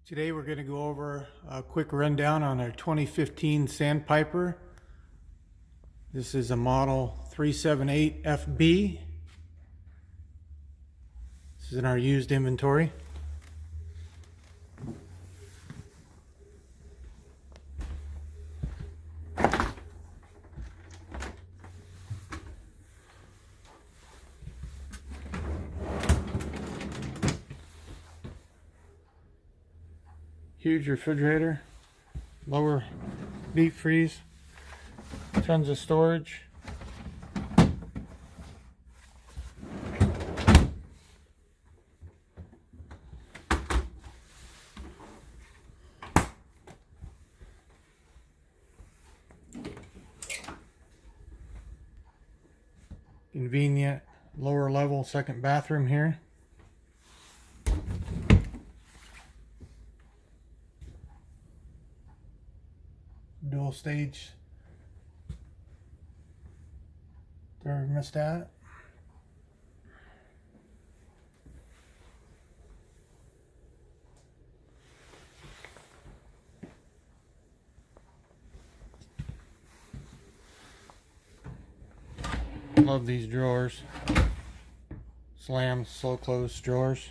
Today we're going to go over a quick rundown on our 2015 Sandpiper. This is a model 378FB. This is in our used inventory. Huge refrigerator, lower deep freeze, tons of storage. Convenient lower level second bathroom here. Dual stage thermostat. Love these drawers. Slam, slow close drawers.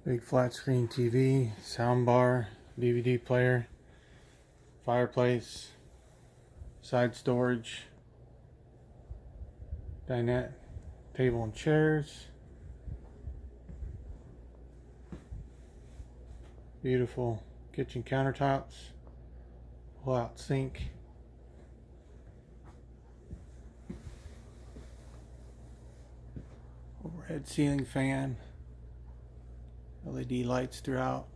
Big flat screen TV, sound bar, DVD player, fireplace, side storage, dinette, table and chairs. Beautiful kitchen countertops, pull-out sink. Overhead ceiling fan. LED lights throughout.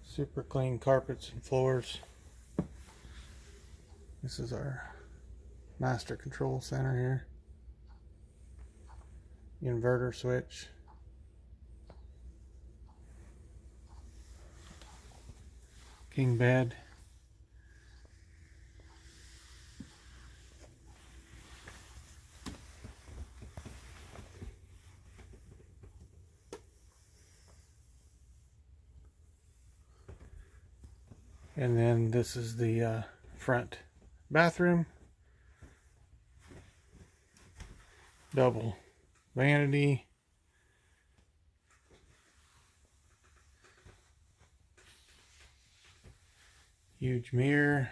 Super clean carpets and floors. This is our master control center here. Inverter switch. King bed. And then this is the front bathroom. Double vanity. Huge mirror.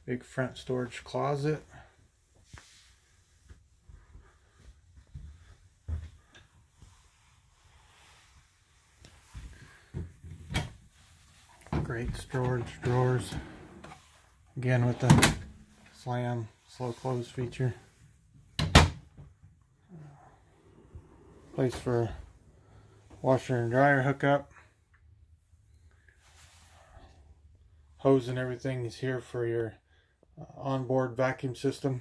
Big front storage closet. Great storage drawers, again with the slam slow close feature. Place for washer and dryer hookup. Hose and everything is here for your onboard vacuum system.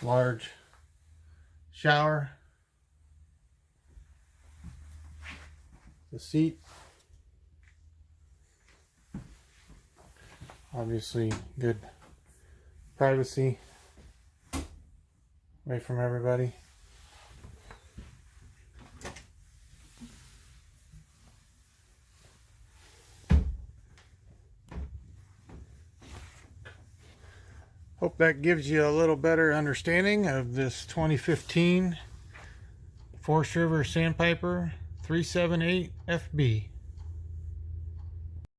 Large shower. The seat, obviously good privacy away from everybody. Hope that gives you a little better understanding of this 2015 Forest River Sandpiper 378FB.